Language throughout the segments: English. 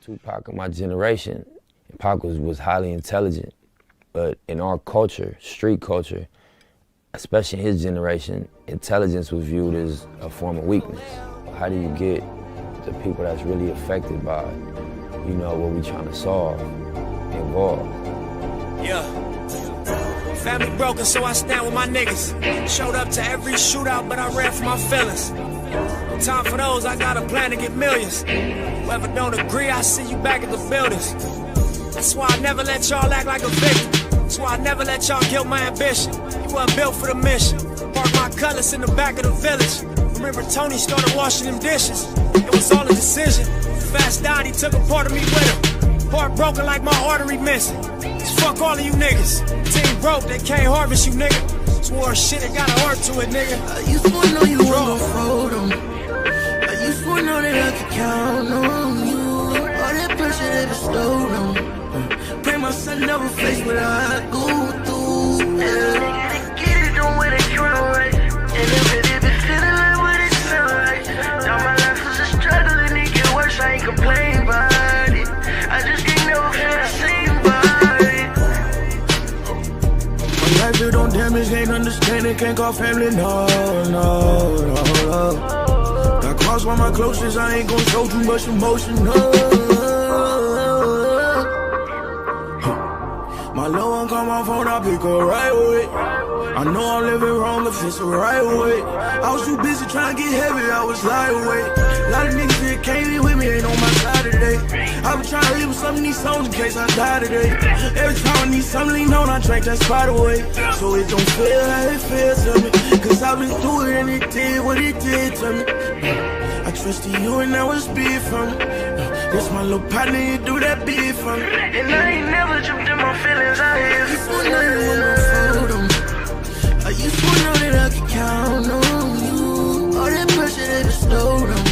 Tupac of my generation, Pac was highly intelligent, but in our culture, street culture, especially in his generation, intelligence was viewed as a form of weakness. How do you get the people that's really affected by, you know, what we trying to solve involved? Yeah. Family broken, so I stand with my niggas. Showed up to every shootout, but I ran for my feelings. No time for those, I got a plan to get millions. Whoever don't agree, I see you back at the buildings. That's why I never let y'all act like a victim. That's why I never let y'all kill my ambition. You weren't built for the mission. Park my cutlass in the back of the village. Remember Tony started washing them dishes. It was all a decision. Fast died, he took a part of me with him. Heart broken like my artery missing. So fuck all of you niggas. Team broke, they can't harvest you, nigga. Swore shit, it got a heart to it, nigga. I used to know you won't fold on me. I used to know that I could count on you. All that pressure they bestowed on me. Pray my son never face what I go through. Yeah. They get it, don't wear the crown right. And if it be feeling like what it sound like. Now my life is a struggle and it get worse, I ain't complain about it. I just can't never feel the same about it. My life it don't damage, can't understand it, can't call family, no. Got crossed by my closest, I ain't gon' show too much emotion, no. My little one call my phone, I pick her right away. I know I'm living wrong if it's the right way. I was too busy trying to get heavy, I was lightweight. A lot of niggas that came in with me ain't on my side today. I been trying to leave with some of these songs in case I die today. Every time I need something lean on, I drink that spot away. So it don't feel how it feels to me. Cause I've been through it and it did what it did to me. I trusted you and that was big for me. That's my little partner, you do that big for me. And I ain't never jumped in my feelings out here. You for nothing when I fold on me. I used to know that I could count on you. All that pressure they bestowed on me.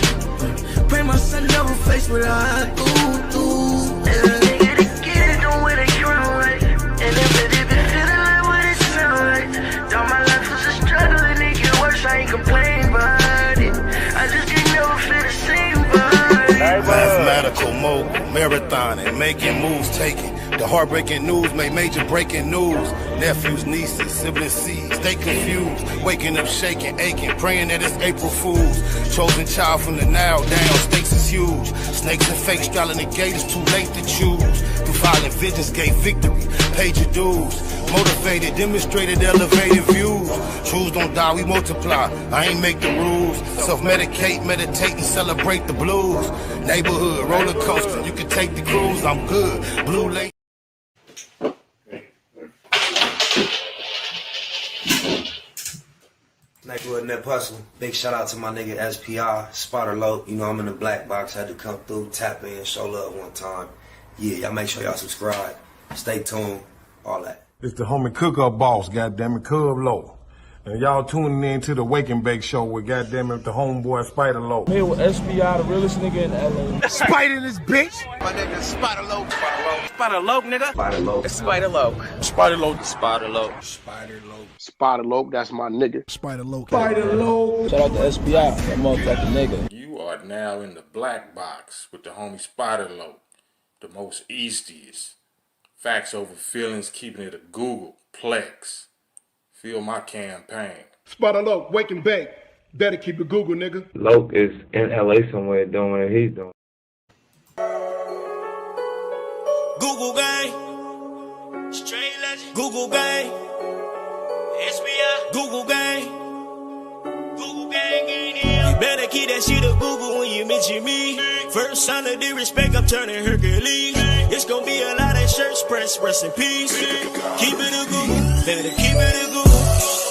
Pray my son never face what I go through. And nigga, they get it, don't wear the crown right. And if it be feeling like what it sound like. Now my life was a struggle and it get worse, I ain't complain about it. I just can't never feel the same about it. Mathematical mogul, marathoning, making moves, taking the heartbreaking news, make major breaking news. Nephews, nieces, siblings, seeds, stay confused. Waking up, shaking, aching, praying that it's April Fools. Chosen child from the now down, stakes is huge. Snakes and fakes straddling the gate, it's too late to choose. Through violent visions, gave victory, paid your dues. Motivated, demonstrated, elevated views. Truths don't die, we multiply. I ain't make the rules. Self-medicate, meditate, and celebrate the blues. Neighborhood, roller coaster, you can take the cruise. I'm good. Blue lake. Neighborhood Net Hustle. Big shout out to my nigga SPI, Spotter Low. You know I'm in the black box. Had to come through, tap in, show love one time. Yeah, y'all make sure y'all subscribe. Stay tuned. All that. It's the homie Cook-Up Boss, goddammit, Cub Low. And y'all tuning in to the Wake and Bake Show with goddammit the homeboy Spider Low. Here with SPI, the realest nigga in LA. Spider this bitch! My nigga Spider Low. Spider Low, nigga. Spider Low. Spider Low. Spider Low. Spider Low. Spider Low. Spider Low, that's my nigga. Spider Low. Spider Low. Shout out to SPI, that motherfucking nigga. You are now in the black box with the homie Spider Low, the most eastiest. Facts over feelings, keeping it a Google Plex. Feel my campaign. Spider Low, Wake and Bake. Better keep it Google, nigga. Loke is in LA somewhere doing what he's doing. Google gang. Straight legend. Google gang. SBI. Google gang. Google gang ain't here. You better keep that shit a Google when you mention me. First sign of disrespect, I'm turning Hercules. It's gonna be a lot of shirts press, rest in peace. Keep it a Google. Better keep it a Google.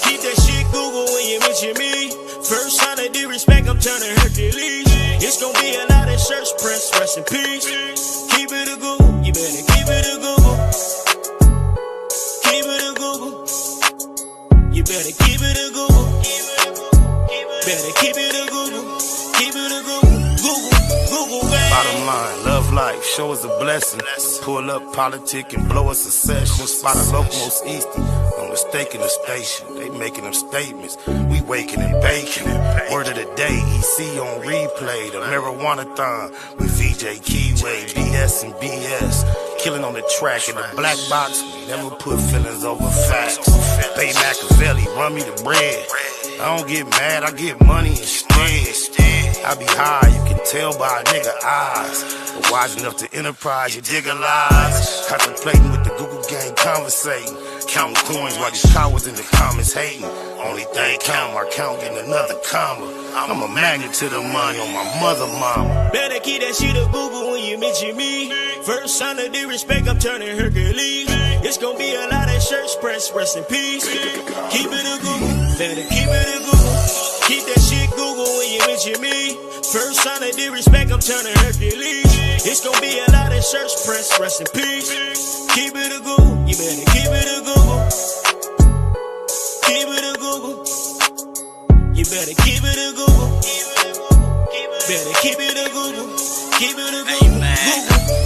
Keep that shit Google when you mention me. First sign of disrespect, I'm turning Hercules. It's gonna be a lot of shirts press, rest in peace. Keep it a Google. You better keep it a Google. Keep it a Google. You better keep it a Google. Better keep it a Google. Keep it a Google. Google, gang. Bottom line, love life, show us a blessing. Pull up politic and blow us a session. Spot a local most easty. No mistaking the station. They making them statements. We waking and baking. Word of the day, EC on replay. The marijuana-thon with VJ KIWE, BS and BS. Killing on the track in the black box. Never put feelings over facts. Bay Machiavelli, run me the bread. I don't get mad, I get money instead. I be high, you can tell by a nigga eyes. But wise enough to enterprise, you dig a lies. Contemplating with the Google gang, conversating. Counting coins while these cowards in the comments hating. Only thing count, my count getting another comma. I'm a magnet to the money on my mother mama. Better keep that shit a Google when you mention me. First sign of disrespect, I'm turning Hercules. It's gonna be a lot of shirts press, rest in peace. Keep it a Google, better keep it a Google. Keep that shit Google when you mention me. First sign of disrespect, I'm turning Hercules. It's gonna be a lot of shirts press, rest in peace. Keep it a Google, you better keep it a Google. Keep it a Google. You better keep it a Google. Better keep it a Google. Keep it a Google.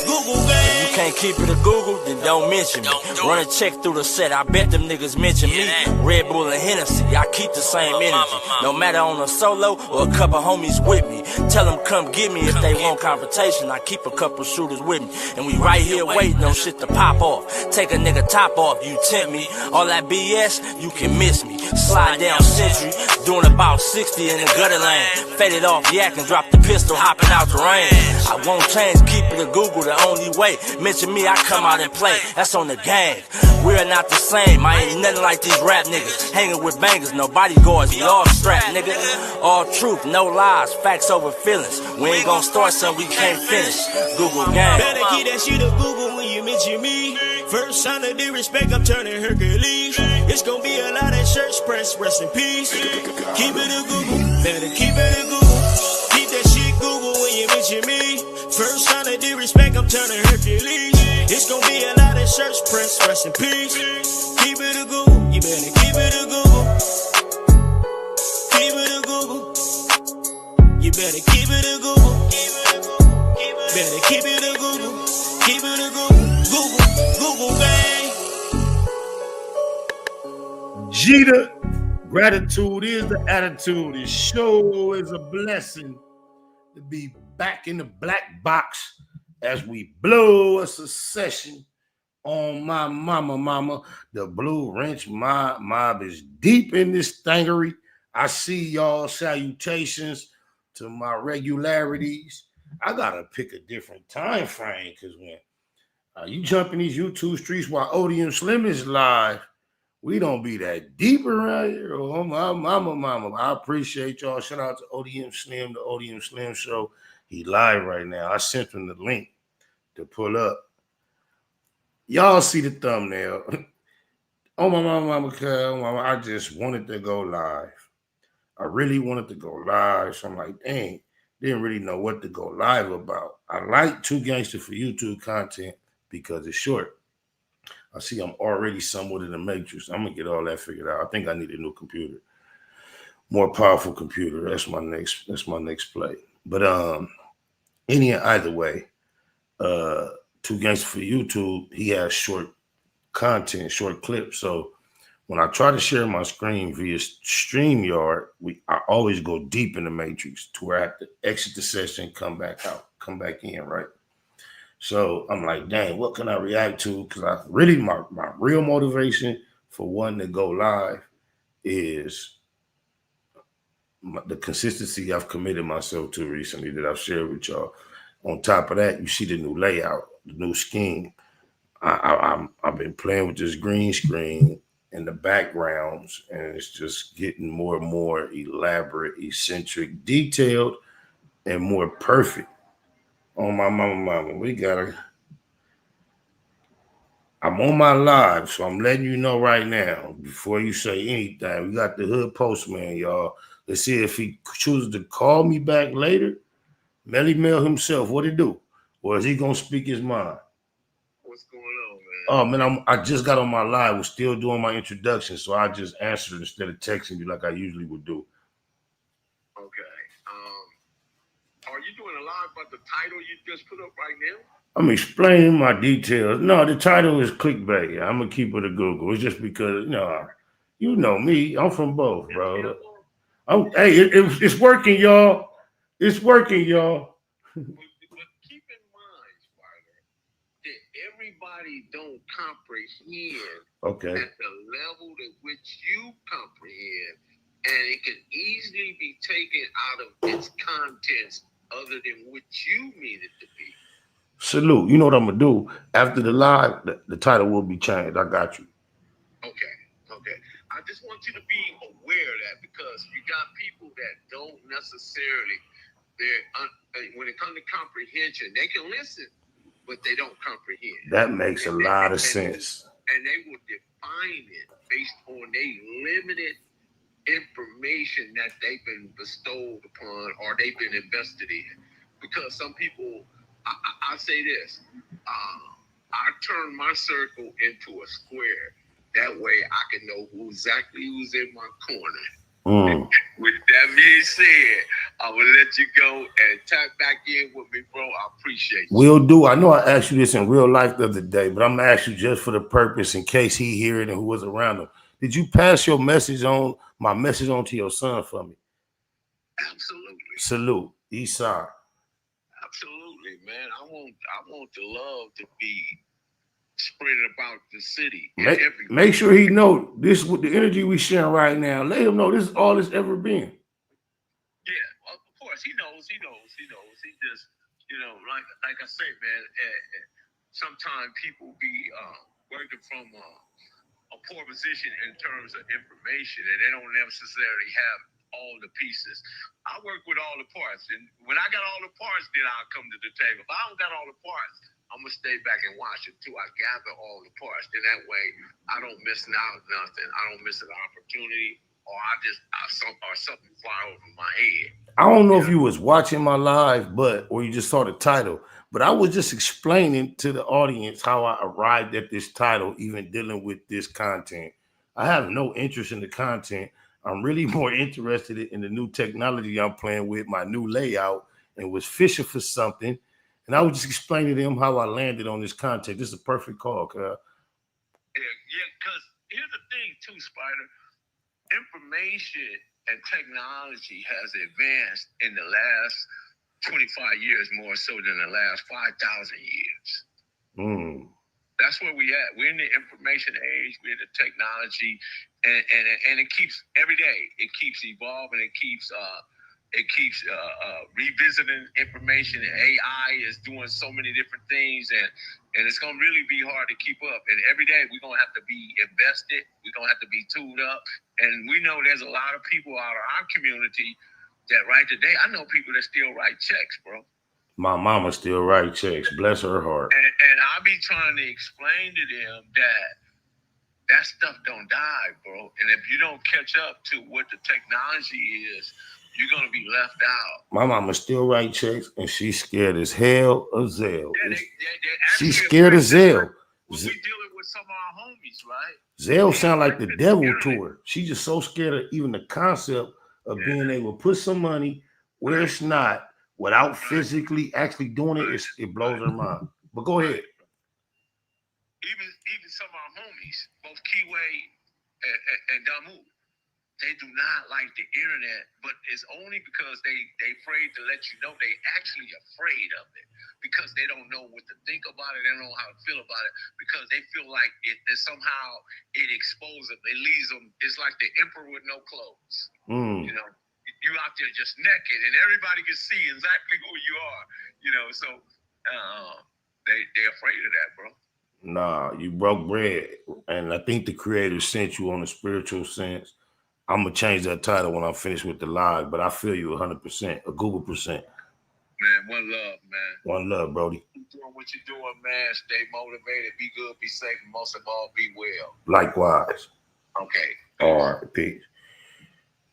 Google, gang. If you can't keep it a Google, then don't mention me. Run a check through the set, I bet them niggas mention me. Red Bull and Hennessy, I keep the same energy. No matter on a solo or a couple homies with me. Tell them come get me if they want confrontation. I keep a couple shooters with me. And we right here waiting on shit to pop off. Take a nigga top off, you tempt me. All that BS, you can miss me. Slide down Century, doing about 60 in the gutter lane. Faded off yak and drop the pistol, hopping out the rain. I won't change, keep it a Google the only way. Mention me, I come out and play. That's on the game. We're not the same. I ain't nothing like these rap niggas. Hanging with bangers, no bodyguards, we all strapped, nigga. All truth, no lies, facts over feelings. We ain't gonna start something we can't finish. Google gang. Better keep that shit a Google when you mention me. First sign of disrespect, I'm turning Hercules. It's gonna be a lot of shirts press, rest in peace. Keep it a Google, better keep it a Google. Keep that shit Google when you mention me. First sign of disrespect, I'm turning Hercules. It's gonna be a lot of shirts press, rest in peace. Keep it a Google, you better keep it a Google. Keep it a Google. You better keep it a Google. Better keep it a Google. Keep it a Google. Google gang. Jeter, gratitude is the attitude. It sure is a blessing to be back in the black box as we blow a succession on my mama. The Blue Wrench mob is deep in this thingery. I see y'all. Salutations to my regularities. I gotta pick a different time frame because when you jump in these YouTube streets while Odium Slim is live, we don't be that deep around here. Oh, my mama. I appreciate y'all. Shout out to Odium Slim, the Odium Slim Show. He live right now. I sent him the link to pull up. Y'all see the thumbnail. Oh, my mama, I just wanted to go live. I really wanted to go live. So I'm like, dang, didn't really know what to go live about. I like Too Gangster for YouTube content because it's short. I see I'm already somewhat in the matrix. I'm gonna get all that figured out. I think I need a new computer, more powerful computer. That's my next play. But either way, Too Gangster for YouTube, he has short content, short clips. So when I try to share my screen via StreamYard, I always go deep in the matrix to where I have to exit the session, come back out, come back in, right? So I'm like, dang, what can I react to? Because my real motivation for wanting to go live is the consistency I've committed myself to recently that I've shared with y'all. On top of that, you see the new layout, the new scheme. I've been playing with this green screen and the backgrounds, and it's just getting more and more elaborate, eccentric, detailed, and more perfect. Oh, my mama, I'm on my live, so I'm letting you know right now, before you say anything, we got the Hood Postman, y'all. Let's see if he chooses to call me back later. Melly Mel himself, what he do? Or is he gonna speak his mind? What's going on, man? Oh, man, I just got on my live. Was still doing my introduction, so I just answered instead of texting you like I usually would do. Okay. Are you doing a live about the title you just put up right now? I'm explaining my details. No, the title is clickbait. I'm gonna keep it a Google. It's just because, you know me. I'm from both, bro. Oh, hey, it's working, y'all. It's working, y'all. But keep in mind, Spider, that everybody don't comprehend Okay. at the level at which you comprehend, and it can easily be taken out of its contents other than what you mean it to be. Salute. You know what I'm gonna do after the live? The title will be changed. I got you. Okay. I just want you to be aware of that because you got people that don't necessarily, when it comes to comprehension, they can listen, but they don't comprehend. That makes a lot of sense. And they will define it based on their limited information that they've been bestowed upon or they've been invested in. Because some people, I say this, I turn my circle into a square. That way I can know who's in my corner. With that being said, I will let you go and tap back in with me, bro. I appreciate you. Will do. I know I asked you this in real life the other day, but I'm gonna ask you just for the purpose in case he hear it and who was around him. Did you pass your message on, my message on to your son for me? Absolutely. Salute. Eastside. Absolutely, man. I want the love to be spread about the city. Make sure he know this with the energy we sharing right now. Let him know this is all it's ever been. Yeah, of course he knows. He just, like I say, man. Sometimes people be working from a poor position in terms of information, and they don't necessarily have all the pieces. I work with all the parts, and when I got all the parts, then I'll come to the table. If I don't got all the parts, I'm gonna stay back and watch it till I gather all the parts. Then that way, I don't miss out nothing. I don't miss an opportunity, or something fly over my head. I don't know if you was watching my live, or you just saw the title, but I was just explaining to the audience how I arrived at this title, even dealing with this content. I have no interest in the content. I'm really more interested in the new technology I'm playing with, my new layout, and was fishing for something. And I was just explaining to them how I landed on this content. This is a perfect call, cuz. Yeah, because here's the thing too, Spider. Information and technology has advanced in the last 25 years more so than the last 5,000 years. That's where we at. We're in the information age. We're in the technology, and it keeps every day. It keeps evolving. It keeps revisiting information. AI is doing so many different things, and it's gonna really be hard to keep up. And every day we're gonna have to be invested. We're gonna have to be tuned up. And we know there's a lot of people out of our community that write today. I know people that still write checks, bro. My mama still write checks. Bless her heart. And I be trying to explain to them that stuff don't die, bro. And if you don't catch up to what the technology is, you're gonna be left out. My mama still write checks, and she's scared as hell of Zelle. She's scared of Zelle. We're dealing with some of our homies, right? Zelle sound like the devil to her. She's just so scared of even the concept of being able to put some money where it's not without physically actually doing it. It blows her mind. But go ahead. Even some of our homies, both KIWE and Damu, they do not like the internet, but it's only because they afraid to let you know they actually afraid of it because they don't know what to think about it. They don't know how to feel about it because they feel like it somehow it exposes them. It leaves them. It's like the emperor with no clothes. You know, you out there just naked, and everybody can see exactly who you are. You know, so they're afraid of that, bro. Nah, you broke bread, and I think the creator sent you on a spiritual sense. I'm gonna change that title when I'm finished with the live, but I feel you 100%, a Google percent. Man, one love, man. One love, Brody. Keep doing what you're doing, man. Stay motivated, be good, be safe, and most of all, be well. Likewise. Okay. All right, peace.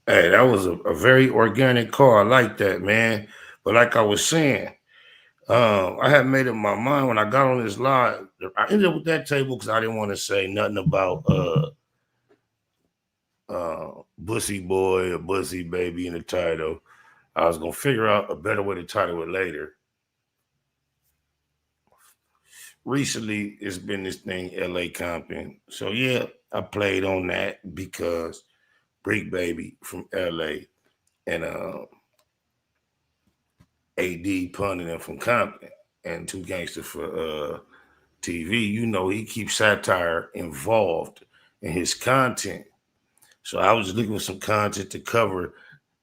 Hey, that was a very organic call. I like that, man. But like I was saying, I had made up my mind when I got on this live. I ended up with that table because I didn't want to say nothing about Bussy Boy or Bussy Baby in the title. I was gonna figure out a better way to title it later. Recently, it's been this thing, LA Compton. So yeah, I played on that because Bricc Baby from LA. and AD punning them from Compton, and Two Gangster for TV. You know, he keeps satire involved in his content. So I was looking for some content to cover,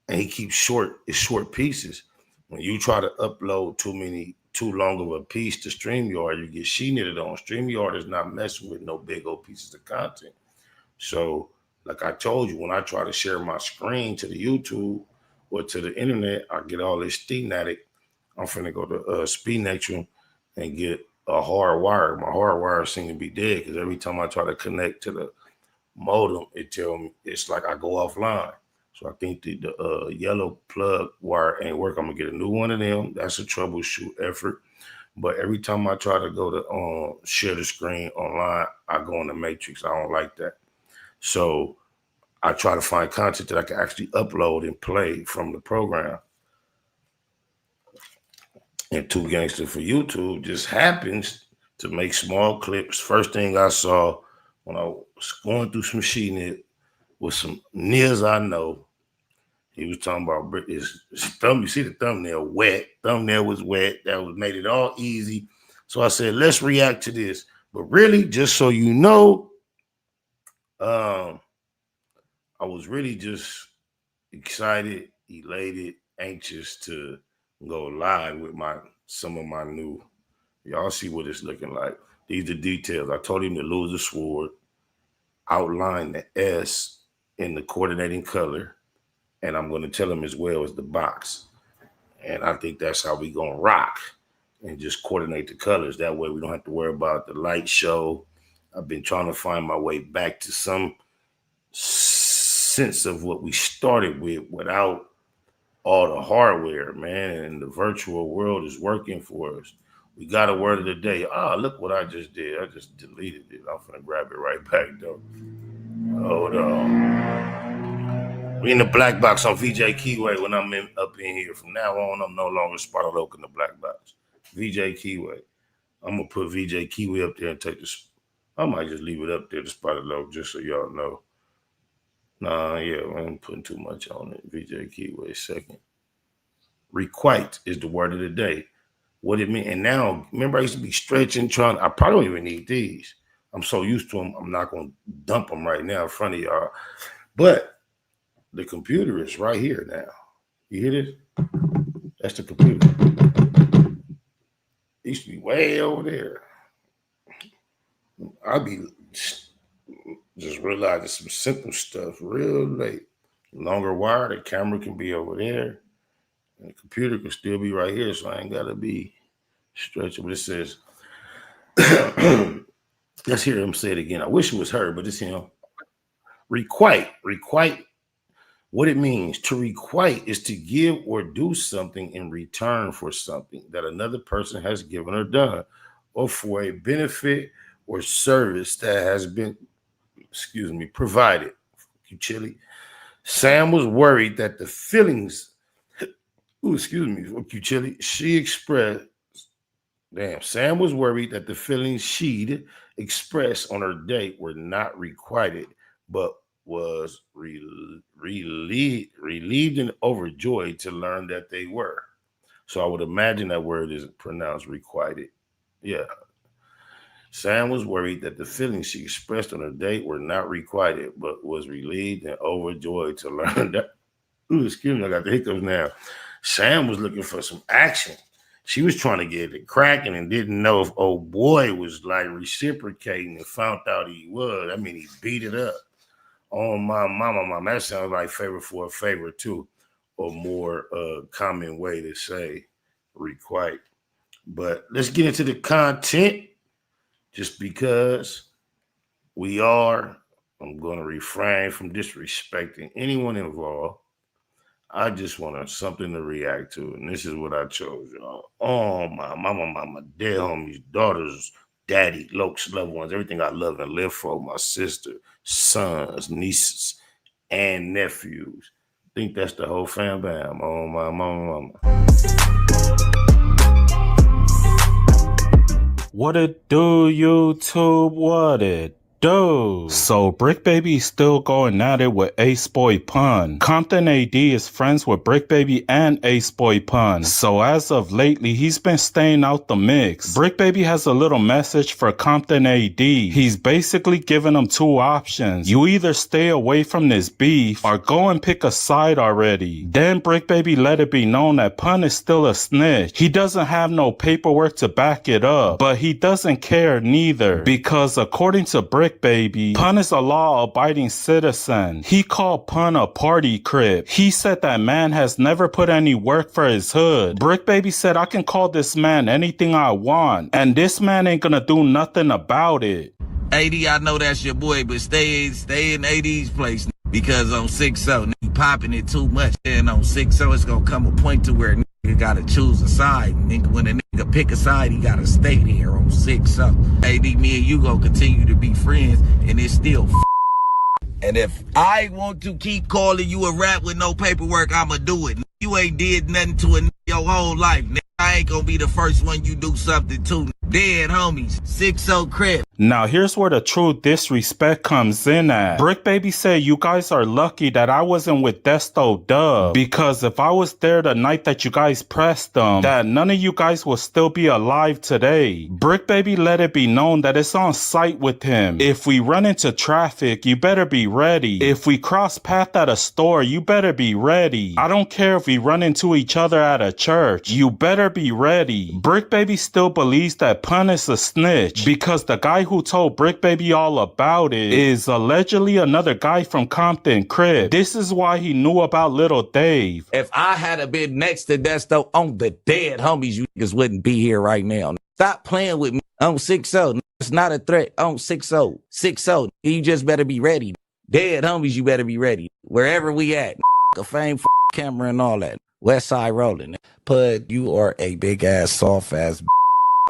and he keeps short pieces. When you try to upload too long of a piece to StreamYard, you get she-knitted on. StreamYard is not messing with no big old pieces of content. So, like I told you, when I try to share my screen to the YouTube or to the internet, I get all this thematic. I'm finna go to SpeedNature and get a hard wire. My hard wire seems to be dead because every time I try to connect to the modem, it tell me it's like I go offline. So I think the yellow plug wire ain't work. I'm gonna get a new one of them. That's a troubleshoot effort. But every time I try to go to share the screen online, I go in the matrix. I don't like that. So I try to find content that I can actually upload and play from the program. And Two Gangster for YouTube just happens to make small clips. First thing I saw when I was going through some she-knit with some niggas I know, he was talking about his thumb. You see the thumbnail wet. Thumbnail was wet. That was made it all easy. So I said, let's react to this. But really, just so you know, I was really just excited, elated, anxious to go live with some of my new. Y'all see what it's looking like. These are details. I told him to lose the sword, outline the S in the coordinating color, and I'm going to tell him as well as the box. And I think that's how we going to rock and just coordinate the colors. That way we don't have to worry about the light show. I've been trying to find my way back to some sense of what we started with without all the hardware, man. And the virtual world is working for us. We got a word of the day. Look what I just did. I just deleted it. I'm going to grab it right back, though. Hold on. We in the black box on VJ KIWE when I'm up in here. From now on, I'm no longer Sparta Loc in the black box. VJ KIWE. I'm going to put VJ KIWE up there and take this. I might just leave it up there to Sparta Loc just so y'all know. Nah, yeah, I ain't putting too much on it. VJ KIWE second. Requite is the word of the day. What it mean? And now, remember I used to be stretching, I probably don't even need these. I'm so used to them, I'm not going to dump them right now in front of y'all. But the computer is right here now. You hear this? That's the computer. It used to be way over there. I'll be just realizing some simple stuff real late. Longer wire, the camera can be over there. And the computer can still be right here, so I ain't got to be stretching. But it says, let's hear him say it again. I wish it was her, but it's him. Requite. Requite, what it means. To requite is to give or do something in return for something that another person has given or done, or for a benefit or service that has been, provided. You chilly. Sam was worried that the feelings, Sam was worried that the feelings she'd expressed on her date were not requited, but was relieved and overjoyed to learn that they were. So I would imagine that word is pronounced requited. Yeah. Sam was worried that the feelings she expressed on her date were not requited, but was relieved and overjoyed to learn that. I got the hiccups now. Sam was looking for some action. She was trying to get it cracking and didn't know if old boy was like reciprocating and found out he was. I mean, he beat it up. Oh, my mama. That sounds like favor for a favor, too. Or more common way to say requite. But let's get into the content. Just because I'm going to refrain from disrespecting anyone involved. I just want something to react to, and this is what I chose, y'all. Oh, my mama, dead homies, daughters, daddy, Loc's loved ones, everything I love and live for, my sister, sons, nieces, and nephews. I think that's the whole fam bam. Oh, my mama. What it do, YouTube? What it Dude. So Bricc Baby is still going at it with Ace Boy Pun. Compton AD is friends with Bricc Baby and Ace Boy Pun. So as of lately, he's been staying out the mix. Bricc Baby has a little message for Compton AD. He's basically giving him two options. You either stay away from this beef or go and pick a side already. Then Bricc Baby let it be known that Pun is still a snitch. He doesn't have no paperwork to back it up, but he doesn't care neither, because according to Bricc Baby, Pun is a law-abiding citizen. He called Pun a party crip. He said that man has never put any work for his hood. Bricc Baby said, I can call this man anything I want, and this man ain't gonna do nothing about it. AD, I know that's your boy, but stay in AD's place, because on 6-0, you popping it too much, and on 6-0, it's gonna come a point to where nigga gotta choose a side. Nigga, when a nigga pick a side, he gotta stay there on 6-0. AD, me and you gonna continue to be friends, and it's still and if I want to keep calling you a rat with no paperwork, I'ma do it. You ain't did nothing to a nigga your whole life, nigga. I ain't gonna be the first one you do something to. Dead homies, 6-0 crib. Now here's where the true disrespect comes in at. Bricc Baby said, you guys are lucky that I wasn't with Desto Dub, because if I was there the night that you guys pressed them, that none of you guys will still be alive today. Bricc Baby let it be known that it's on site with him. If we run into traffic, you better be ready. If we cross path at a store, you better be ready. I don't care if we run into each other at a church, you better be ready. Bricc Baby still believes that Pun is a snitch, because the guy who told Bricc Baby all about it is allegedly another guy from Compton Crib. This is why he knew about Little Dave. If I had been next to Desto on the dead homies, you niggas wouldn't be here right now. Stop playing with me on 6-0. It's not a threat on 6-0. 6-0. You just better be ready. Dead homies, you better be ready. Wherever we at. A fame camera and all that. West Side rolling. Pud, you are a big ass, soft ass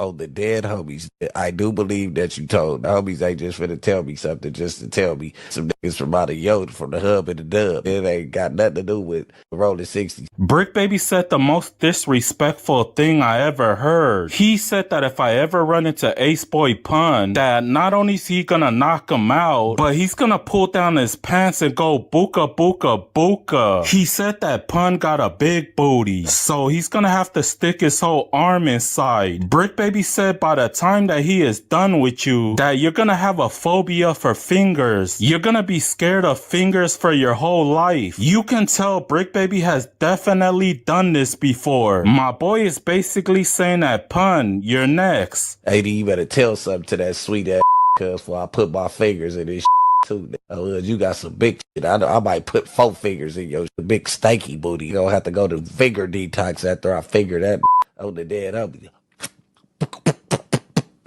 on the dead homies. I do believe that you told the homies ain't just finna tell me something just to tell me some niggas from out of Yoda, from the hub and the dub. It ain't got nothing to do with rolling 60s. Bricc Baby said the most disrespectful thing I ever heard. He said that if I ever run into Ace Boy Pun, that not only is he gonna knock him out, but he's gonna pull down his pants and go buka buka buka. He said that Pun got a big booty, so he's gonna have to stick his whole arm inside. Bricc Baby said by the time that he is done with you, that you're gonna have a phobia for fingers. You're gonna be scared of fingers for your whole life. You can tell Bricc Baby has definitely done this before. My boy is basically saying that, Pun, you're next. AD, you better tell something to that sweet ass cuz before I put my fingers in this too. You got some big shit. I might put 4 fingers in your big stanky booty. You gonna have to go to finger detox after I figure that on the dead homie.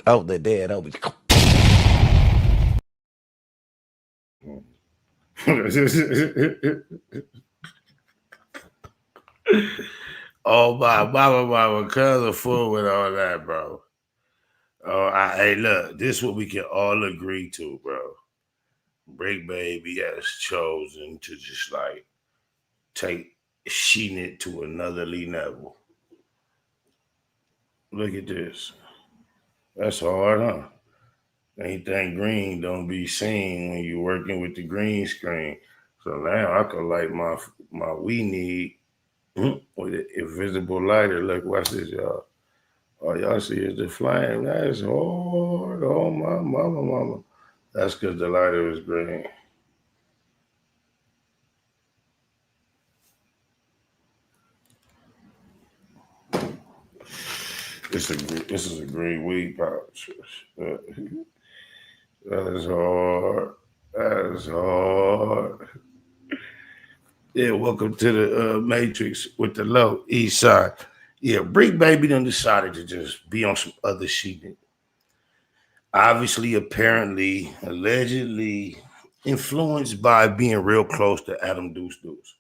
Oh, the dead homie. Oh, my cousin full with all that, bro. Hey, look, this is what we can all agree to, bro. Bricc Baby has chosen to just like take sheeting it to another level. Look at this. That's hard, huh? Anything green don't be seen when you're working with the green screen. So now I can light my we need with an invisible lighter. Look, watch this, y'all. All y'all see is the flame. That's hard. Oh, my mama. That's because the lighter is green. This is a green weed pouch. That is hard. That is hard. Yeah, welcome to the Matrix with the low east side. Yeah, Bricc Baby done decided to just be on some other shit. Obviously, apparently, allegedly influenced by being real close to Adam Deuce Deuce.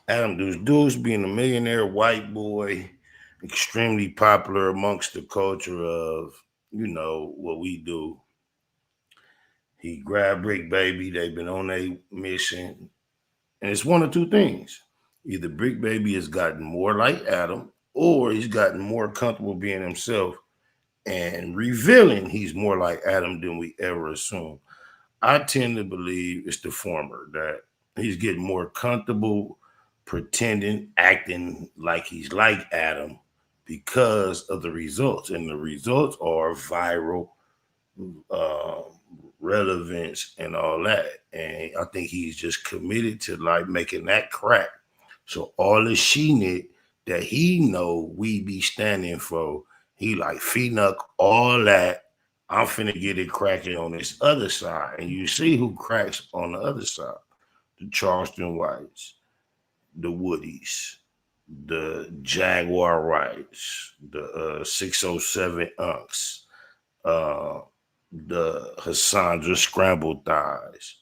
Adam Deuce Deuce being a millionaire white boy, extremely popular amongst the culture of, you know, what we do. He grabbed Bricc Baby. They've been on a mission. And it's one of two things. Either Bricc Baby has gotten more like Adam, or he's gotten more comfortable being himself and revealing he's more like Adam than we ever assumed. I tend to believe it's the former, that he's getting more comfortable pretending, acting like he's like Adam because of the results. And the results are viral uh, relevance and all that. And I think he's just committed to like making that crack. So all the she that he know we be standing for, he like feeding all that. I'm finna get it cracking on this other side. And you see who cracks on the other side. The Charleston Whites, the Woodies, the Jaguar Rights, the 607 Unks, the Hassandra Scrambled Thighs,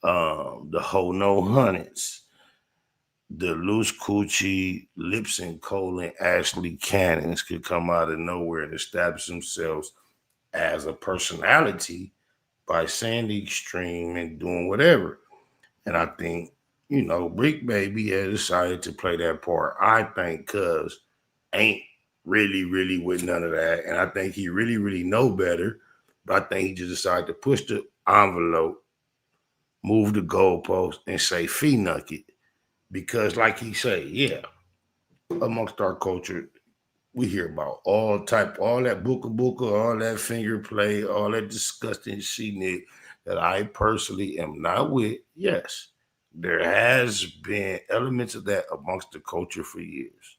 the Ho No Hunnets, the Loose Coochie, Lips and Colon, Ashley Cannons could come out of nowhere and establish themselves as a personality by saying the extreme and doing whatever. And I think, Bricc Baby has decided to play that part. I think cuz ain't really with none of that. And I think he really know better. But I think he just decided to push the envelope, move the goalpost, and say Phenuck it. Because like he say, yeah, amongst our culture, we hear about all that booka, all that finger play, all that disgusting shit that I personally am not with. Yes, there has been elements of that amongst the culture for years.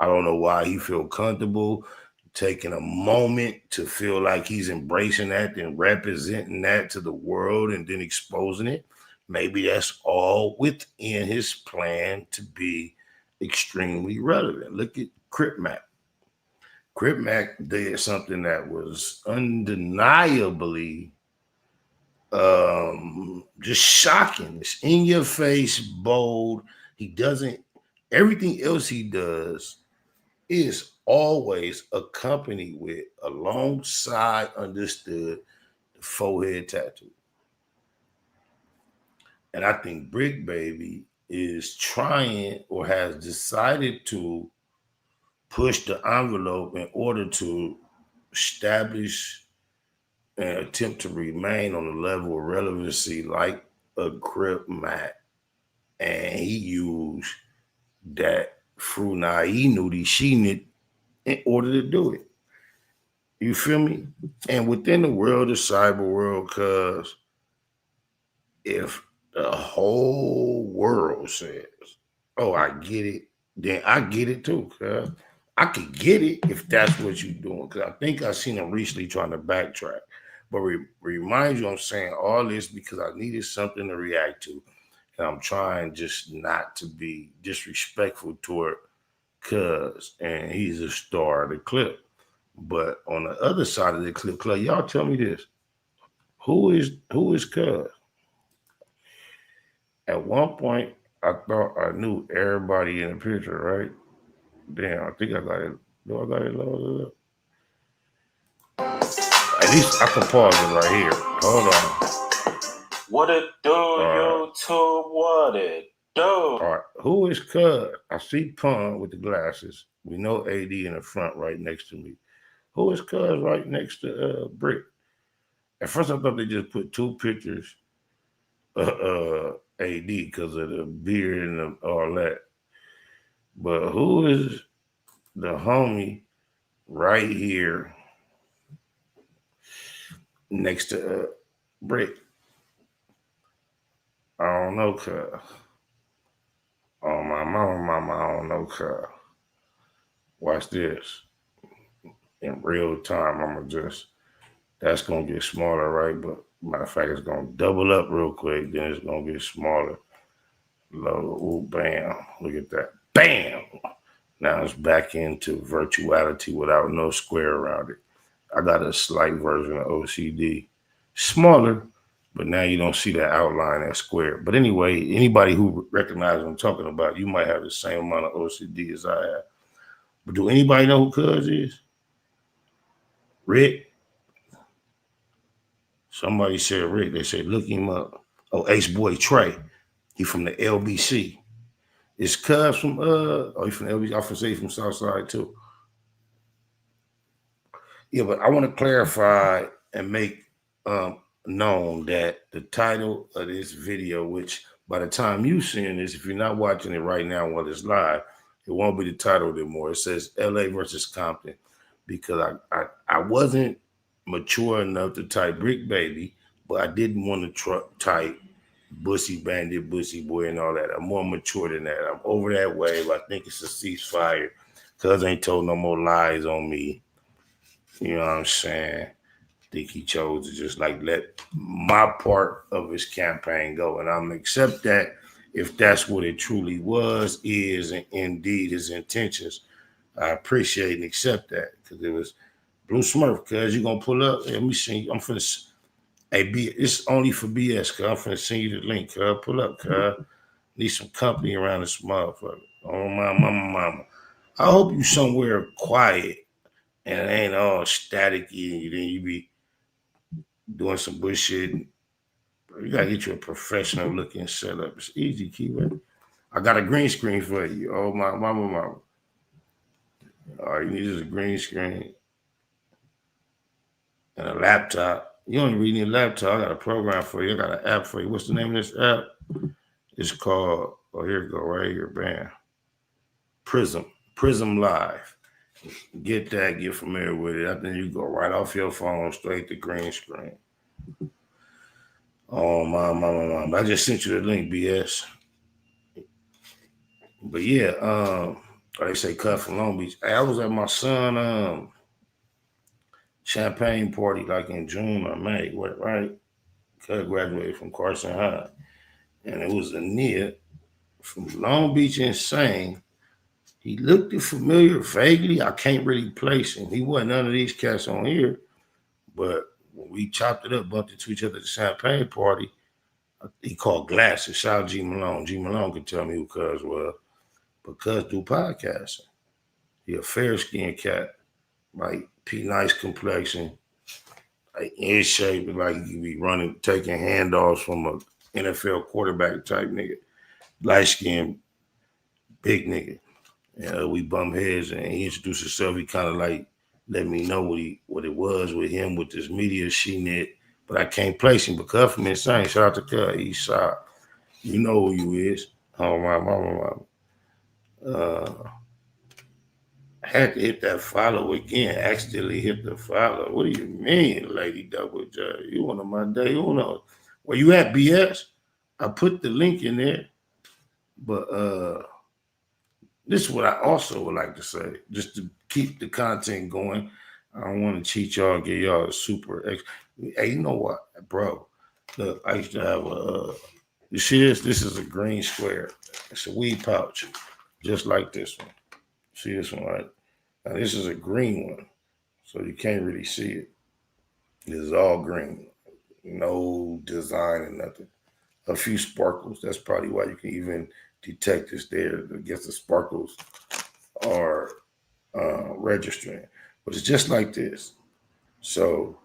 I don't know why he feel comfortable taking a moment to feel like he's embracing that and representing that to the world and then exposing it. Maybe that's all within his plan to be extremely relevant. Look at Crip Mac did something that was undeniably just shocking. It's in your face, bold. Everything else he does is always accompanied with, alongside, understood, the forehead tattoo. And I think Bricc Baby is trying or has decided to push the envelope in order to establish and attempt to remain on the level of relevancy like a Crip Mac. And he used that Fruna'i Nudie Sheenit in order to do it. You feel me? And within the world of cyber world, cuz if the whole world says, oh, I get it, then I get it too, cuz. I could get it if that's what you're doing. Because I think I seen him recently trying to backtrack. But remind you, I'm saying all this because I needed something to react to. And I'm trying just not to be disrespectful toward cuz. And he's a star of the clip. But on the other side of the clip, y'all tell me this. Who is cuz? At one point, I thought I knew everybody in the picture, right? Damn, I think I got it. Do I got it loaded up? At least I can pause it right here. Hold on. What it do, YouTube? What it do? All right. Who is cuz? I see Pun with the glasses. We know AD in the front right next to me. Who is cuz right next to Bricc? At first I thought they just put two pictures of AD because of the beard and all that. But who is the homie right here next to Bricc? I don't know, cuz. Oh, my mama, I don't know, cuz. Watch this. In real time, that's going to get smaller, right? But matter of fact, it's going to double up real quick. Then it's going to get smaller. Low, ooh, bam. Look at that. Bam! Now it's back into virtuality without no square around it. I got a slight version of OCD. Smaller, but now you don't see that outline, that square. But anyway, anybody who recognizes what I'm talking about, you might have the same amount of OCD as I have. But do anybody know who cuz is? Rick? Somebody said Rick. They said, look him up. Oh, Ace Boy Trey. He from the LBC. Is cuz from, he from the LBC. I can say he from Southside too. Yeah, but I want to clarify and make known that the title of this video, which by the time you seeing this, if you're not watching it right now while it's live, it won't be the title anymore. It says LA versus Compton, because I wasn't mature enough to type Bricc Baby, but I didn't want to type Bussy Bandit, Bussy Boy, and all that. I'm more mature than that. I'm over that wave. I think it's a ceasefire. Cuz ain't told no more lies on me. You know what I'm saying? I think he chose to just like let my part of his campaign go. And I'm gonna accept that if that's what it truly was, is, and indeed his intentions. I appreciate and accept that, because it was Blue Smurf. Cuz you gonna pull up? Let me see. I'm finna. Hey, it's only for BS. Cuz I'm finna send you the link. Cuz pull up. Cuz need some company around this motherfucker. Oh my mama. I hope you somewhere quiet and it ain't all staticky, and then you be doing some bullshit. You gotta get you a professional looking setup. It's easy, KIWE. I got a green screen for you. Oh my mama. All you need is a green screen and a laptop. You don't really need a laptop. I got a program for you. I got an app for you. What's the name of this app? It's called, oh, here you go, right here, bam. Prism Live. Get that, get familiar with it. I think you go right off your phone straight to green screen. Oh my. I just sent you the link, BS. But yeah, they say cut from Long Beach. Hey, I was at my son champagne party like in June or May, right? Cut graduated from Carson High. And it was a nigga from Long Beach Insane. He looked familiar vaguely. I can't really place him. He wasn't none of these cats on here. But when we chopped it up, bumped into each other at the champagne party, he called Glasses. Shout out G Malone. G Malone could tell me who Cuz was. But Cuz do podcasting. He a fair-skinned cat. Like, nice complexion. Like, in shape. Like, he be running, taking handoffs from a NFL quarterback type nigga. Light-skinned, big nigga. And we bump heads, and he introduced himself. He kind of like let me know what it was with him with this media she knit. But I can't place him because from Insane. Shout out to Cuz. He shot. You know who you is. Oh my mama. Had to hit that follow again. Accidentally hit the follow. What do you mean, Lady Double J? You one of my day. Who knows? Where you at, BS? I put the link in there. But this is what I also would like to say, just to keep the content going. I don't want to cheat y'all, get y'all a super. Hey, you know what, bro? Look, I used to have you see this? This is a green square. It's a weed pouch, just like this one. See this one, right? Now, this is a green one, so you can't really see it. This is all green. No design and nothing. A few sparkles. That's probably why you can even detect this there. I guess the sparkles are registering. But it's just like this. So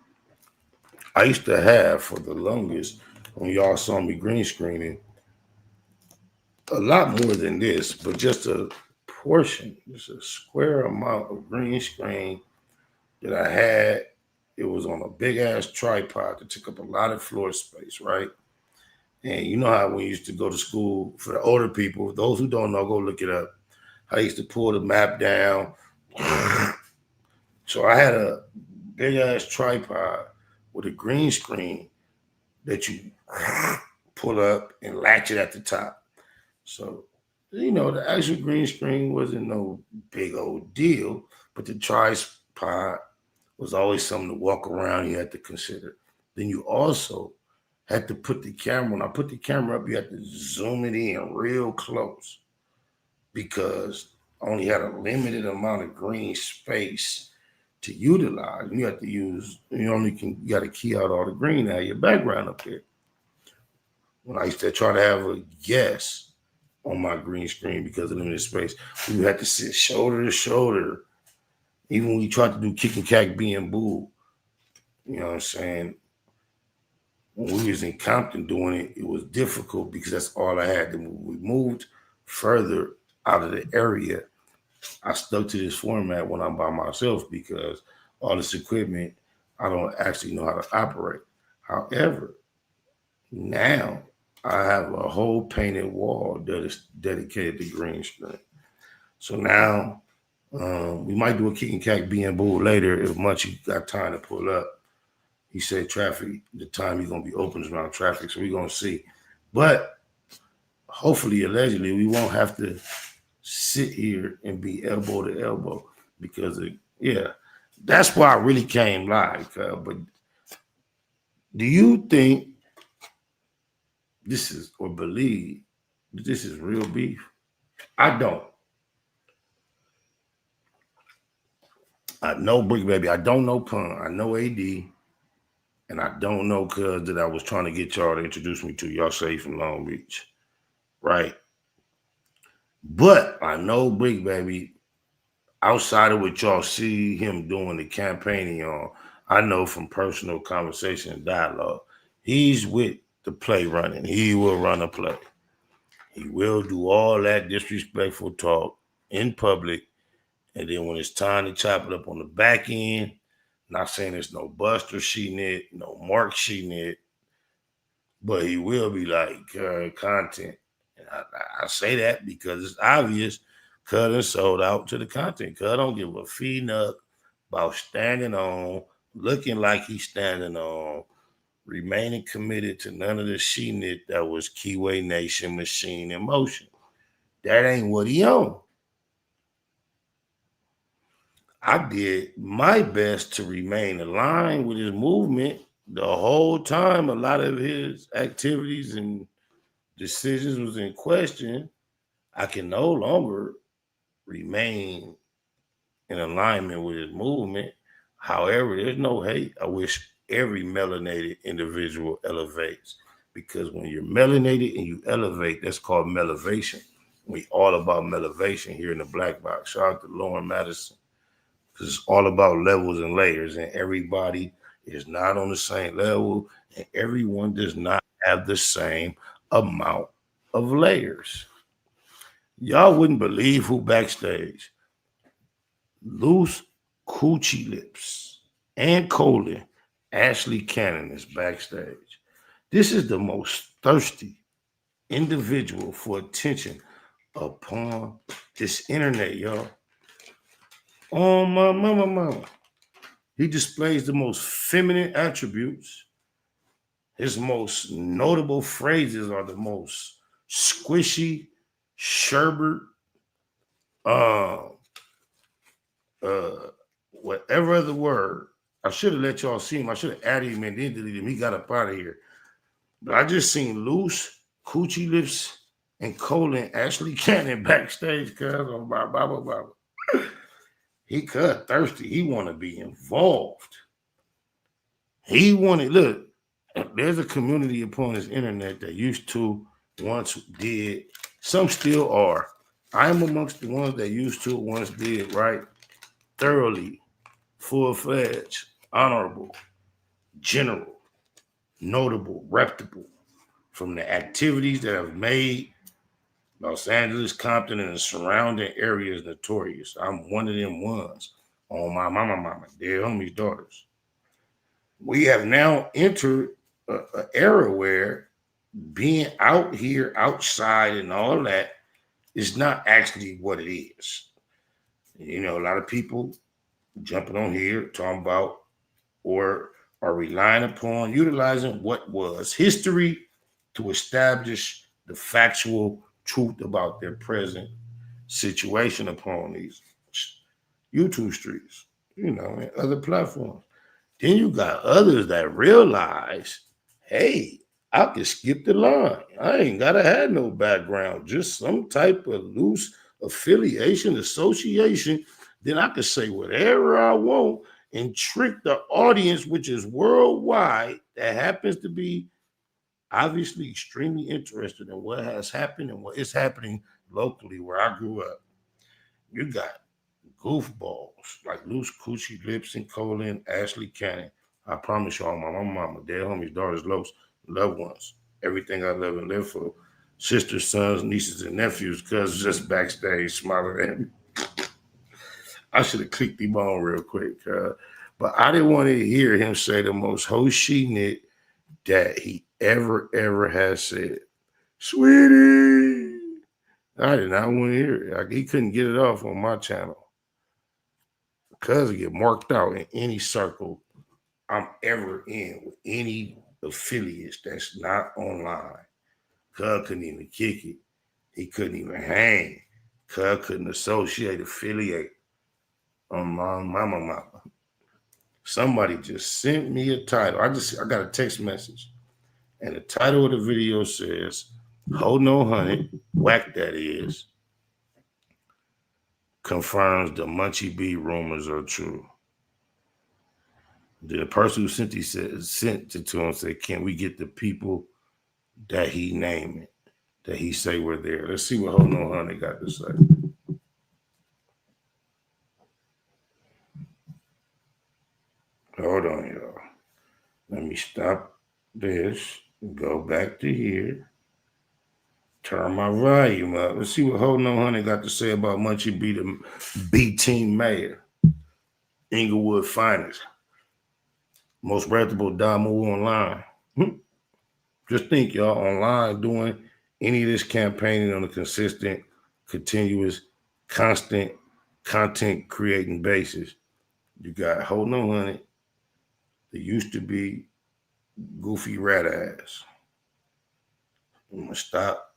I used to have, for the longest, when y'all saw me green screening, a lot more than this, but just a portion, just a square amount of green screen that I had. It was on a big ass tripod that took up a lot of floor space, right? And you know how we used to go to school, for the older people, those who don't know, go look it up. I used to pull the map down. So I had a big ass tripod with a green screen that you pull up and latch it at the top. So, you know, the actual green screen wasn't no big old deal, but the tripod was always something to walk around you had to consider. Then you also had to put the camera, when I put the camera up, you had to zoom it in real close because I only had a limited amount of green space to utilize. You have to use, you got to key out all the green out of your background up there. When I used to try to have a guess on my green screen because of limited space, we had to sit shoulder to shoulder. Even when we tried to do Kick and Cacc being Boo, you know what I'm saying? When we was in Compton doing it, it was difficult because that's all I had to move. We moved further out of the area. I stuck to this format when I'm by myself because all this equipment I don't actually know how to operate. However, now I have a whole painted wall that is dedicated to green screen. So now we might do a kick and cack being bull later if Munchie got time to pull up. He said traffic, the time he's gonna be open is around traffic, so we're gonna see. But hopefully, allegedly, we won't have to sit here and be elbow to elbow because that's why I really came live. But do you think this is or believe that this is real beef? I don't. I know Bricc Baby. I don't know Pun. I know AD. And I don't know cuz that I was trying to get y'all to introduce me to. Y'all say from Long Beach. Right? But I know Bricc Baby, outside of what y'all see him doing the campaigning on, I know from personal conversation and dialogue, he's with the play running. He will run a play. He will do all that disrespectful talk in public. And then when it's time to chop it up on the back end, not saying there's no Buster sheeting it, no Mark sheeting it, but he will be like content. And I say that because it's obvious Cud is sold out to the content. Cud don't give a fee up about standing on, looking like he's standing on, remaining committed to none of the sheeting it that was KIWE Nation Machine in Motion. That ain't what he on. I did my best to remain aligned with his movement the whole time. A lot of his activities and decisions was in question. I can no longer remain in alignment with his movement. However, there's no hate. I wish every melanated individual elevates, because when you're melanated and you elevate, that's called melevation. We all about melevation here in the Black Box. Shout out to Lauren Madison. Because it's all about levels and layers, and everybody is not on the same level, and everyone does not have the same amount of layers. Y'all wouldn't believe who backstage. Loose Coochie Lips and Colon, Ashley Cannon is backstage. This is the most thirsty individual for attention upon this internet, y'all. Oh, my mama. He displays the most feminine attributes. His most notable phrases are the most squishy, sherbet, whatever other word. I should have let y'all see him. I should have added him and then deleted him. He got up out of here. But I just seen Loose, Coochie Lips, and Colon, Ashley Cannon backstage, cuz on blah. He cut thirsty. He want to be involved. He wanted, look, there's a community upon this internet that used to, once did, some still are. I'm amongst the ones that used to, once did, right? Thoroughly, full-fledged, honorable, general, notable, reputable, from the activities that have made Los Angeles, Compton, and the surrounding areas notorious. I'm one of them ones on my mama, dead homies' daughters. We have now entered an era where being out here, outside, and all that is not actually what it is. You know, a lot of people jumping on here talking about or are relying upon utilizing what was history to establish the factual truth about their present situation upon these YouTube streets, you know, and other platforms. Then you got others that realize, hey, I can skip the line. I ain't gotta have no background, just some type of loose affiliation, association. Then I can say whatever I want and trick the audience, which is worldwide, that happens to be obviously extremely interested in what has happened and what is happening locally where I grew up. You got goofballs like Loose Coochie Lips and Colon, Ashley Cannon. I promise y'all, my mama, dead homies, daughters, loved ones, everything I love and live for, sisters, sons, nieces, and nephews, cousins just backstage smiling at me. I should have clicked him on real quick. But I didn't want to hear him say the most ho shit that he ever has said. Sweetie. I did not want to hear it. Like, he couldn't get it off on my channel. Because it get marked out in any circle I'm ever in with any affiliates that's not online. Cuz couldn't even kick it. He couldn't even hang. Cuz couldn't affiliate on my mama. Somebody just sent me a title. I got a text message. And the title of the video says, Hold No 100, whack that is, confirms the Munchie B rumors are true. The person who sent it to him said, can we get the people that he named it, that he say were there? Let's see what Hold No 100 got to say. Hold on, y'all. Let me stop this, go back to here, turn my volume up. Let's see what Hold No 100 got to say about Munchie B, the B-team mayor, Inglewood finest, most reputable Damu online. Just think, y'all, online doing any of this campaigning on a consistent, continuous, constant content creating basis. You got Hold No 100. There used to be Goofy Rat Ass. I'm gonna stop.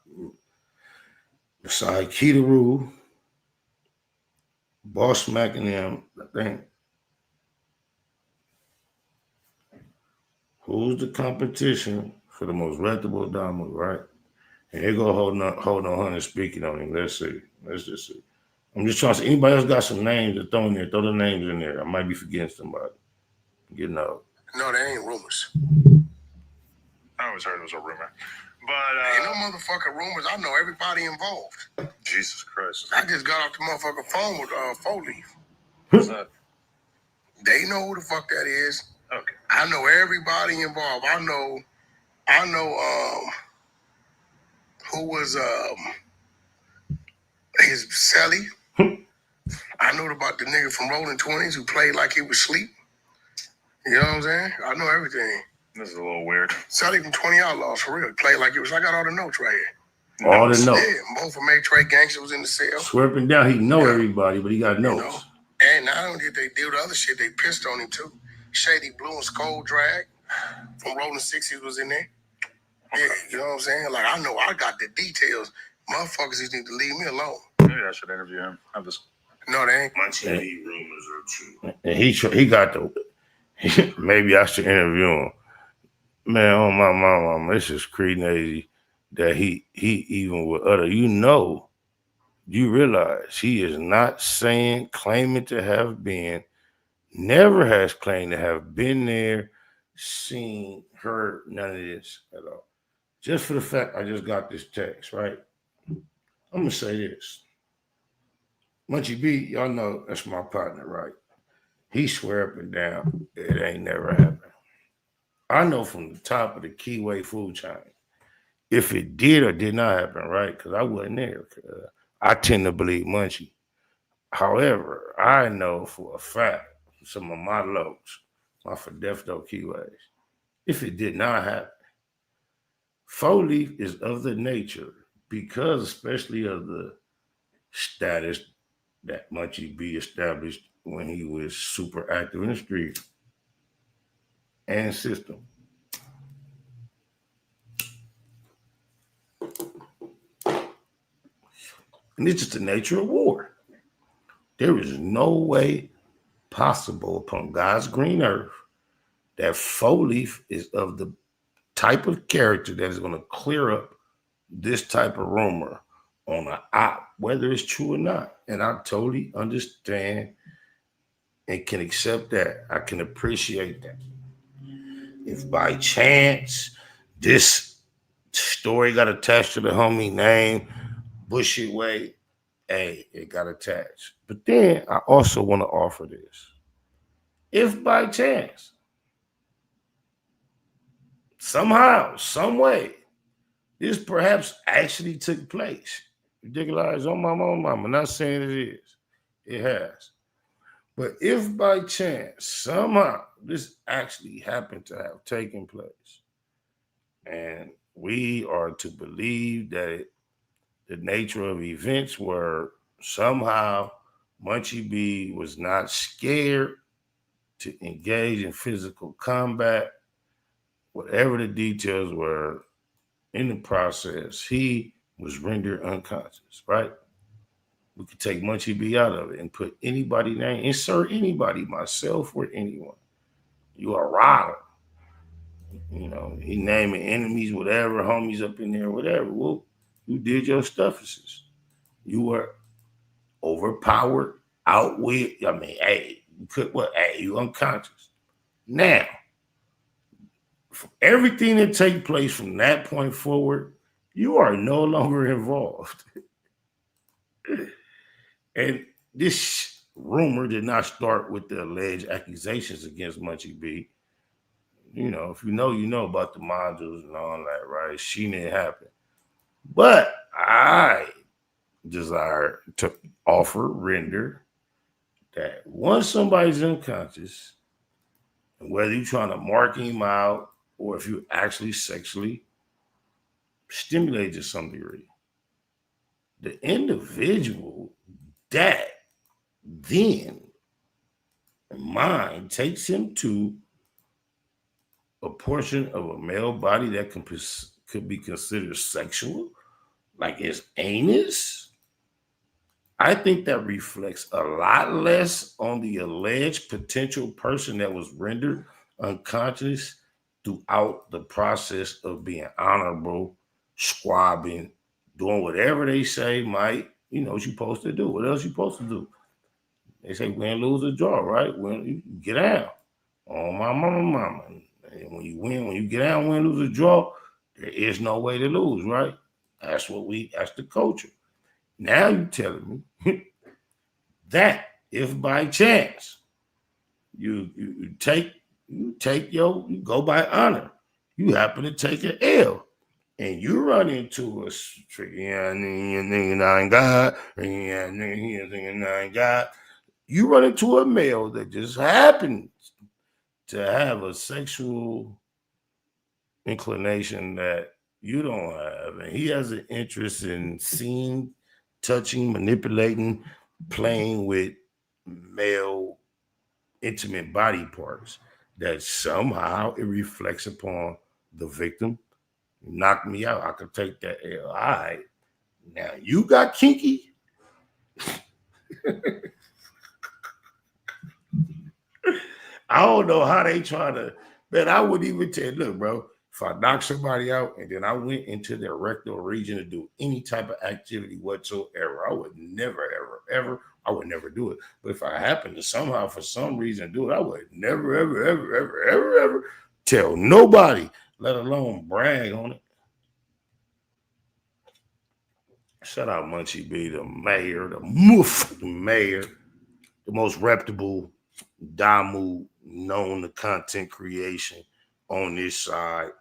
Beside Key to Rule, Boss smacking them, I think. Who's the competition for the most reputable Damu, right? And here go Hold No 100 speaking on him. Let's see. Let's just see. I'm just trying to see. Anybody else got some names to throw in there? Throw the names in there. I might be forgetting somebody. Getting out. No, they ain't rumors. I always heard it was a rumor. But ain't no motherfucking rumors. I know everybody involved. Jesus Christ. I just got off the motherfucking phone with 4Leaf. What's that? They know who the fuck that is. Okay. I know everybody involved. I know who was his Sally. I know about the nigga from Rolling 20s who played like he was asleep. You know what I'm saying? I know everything. This is a little weird. Sally from 20 Outlaws, for real. Played like it was. I got all the notes right here. All the notes. Yeah, both of them Trey Gangster was in the cell. Swerving down, he know everybody, but he got notes. You know? And not only did they do the other shit, they pissed on him too. Shady Blue and Skull Drag from Rolling 60s was in there. Yeah, you know what I'm saying? Like, I know I got the details. Motherfuckers just need to leave me alone. Maybe I should interview him. Have this. No, they ain't. Munchie B rumors are true. And he got the, maybe I should interview him. Man, on my mama, this is crazy that he even with other, you realize he is not claiming to have been, never has claimed to have been there, seen, heard none of this at all. Just for the fact I just got this text, right? I'm gonna say this. Munchie B, y'all know that's my partner, right? He swear up and down it ain't never happened. I know from the top of the KIWE food chain, if it did or did not happen, right? Because I wasn't there. I tend to believe Munchie. However, I know for a fact, some of my lows, my Fidefto KIWEs, if it did not happen, 4Leaf is of the nature, because especially of the status that Munchie B established when he was super active in the street and system. And it's just the nature of war. There is no way possible upon God's green earth that 4Leaf is of the type of character that is going to clear up this type of rumor on an op, whether it's true or not. And I totally understand and can accept that. I can appreciate that. If by chance this story got attached to the homie name, Bullshit way, hey, it got attached. But then I also want to offer this. If by chance, somehow, some way, this perhaps actually took place. Ridiculous on my mama. I'm not saying it is. It has. But if by chance, somehow, this actually happened to have taken place, and we are to believe that the nature of events were somehow Munchie B was not scared to engage in physical combat, whatever the details were in the process, he was rendered unconscious, right? We could take Munchie B out of it and put anybody name, insert anybody, myself or anyone. You are Ryder. You know, he naming enemies, whatever, homies up in there, whatever. Well, you did your stuffuses. You were overpowered, outwit. I mean, hey, you could what? Hey, you unconscious. Now, for everything that take place from that point forward, you are no longer involved. And this rumor did not start with the alleged accusations against Munchie B. You know, if you know about the modules and all that, right? She didn't happen. But I desire to render that once somebody's unconscious, and whether you're trying to mark him out or if you actually sexually stimulate to some degree, the individual that then mind takes him to a portion of a male body that could be considered sexual, like his anus. I think that reflects a lot less on the alleged potential person that was rendered unconscious throughout the process of being honorable, squabbing, doing whatever they say might, you know, what you're supposed to do. What else you supposed to do? They say win, lose, or draw, right? When you get out. Oh, my mama. And when you get out, win, lose, or draw, there is no way to lose, right? That's the culture. Now you telling me that if by chance you go by honor, you happen to take an L, and you run into a tricky nigga God, you run into a male that just happens to have a sexual inclination that you don't have, and he has an interest in seeing, touching, manipulating, playing with male intimate body parts, that somehow it reflects upon the victim. Knock me out, I could take that L. All right. Now you got kinky. I don't know how they trying to, man, I wouldn't even tell, look, bro, if I knock somebody out and then I went into their rectal region to do any type of activity whatsoever, I would never, ever, I would never do it. But if I happen to somehow, for some reason, do it, I would never, ever tell nobody, let alone brag on it. Shout out Munchie B, the mayor, the mayor, the most reputable Damu known to content creation on this side.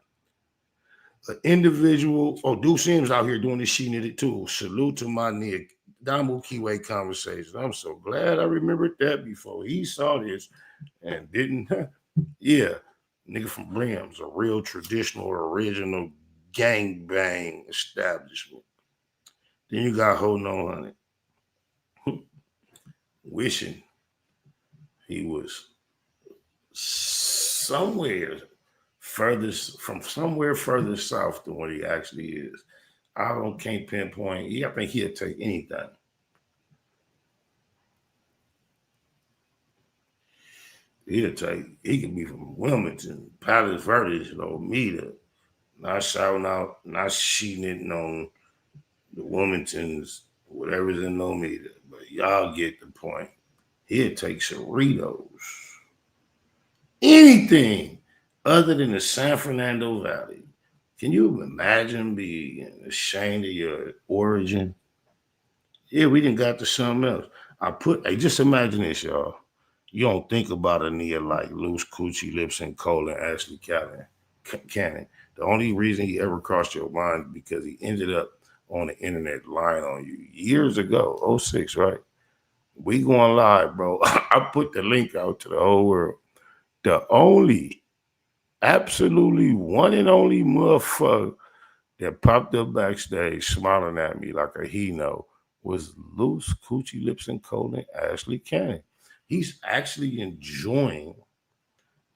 An individual, Deuce Sims out here doing this, she needed too. Salute to my nigga, Damu KIWE conversation. I'm so glad I remembered that before he saw this and didn't. Yeah, nigga from Brim's, a real traditional, original gangbang establishment. Then you got holding on it. Wishing he was somewhere further south than what he actually is. Can't pinpoint. I think he'll take anything. He can be from Wilmington, Palos Verdes, Lomita. Not shouting out, not cheating on the Wilmingtons, whatever's in Lomita. But y'all get the point. He'll take Cerritos. Anything other than the San Fernando Valley. Can you imagine being ashamed of your origin? Yeah, we done got to something else. Just imagine this, y'all. You don't think about a nigga like Loose Coochie Lips and Cole and Ashley Cannon. The only reason he ever crossed your mind is because he ended up on the internet lying on you years ago, 06, right? We going live, bro. I put the link out to the whole world. The only, absolutely one and only motherfucker that popped up backstage smiling at me like a he know was Loose Coochie Lips and Colon Ashley Cannon. He's actually enjoying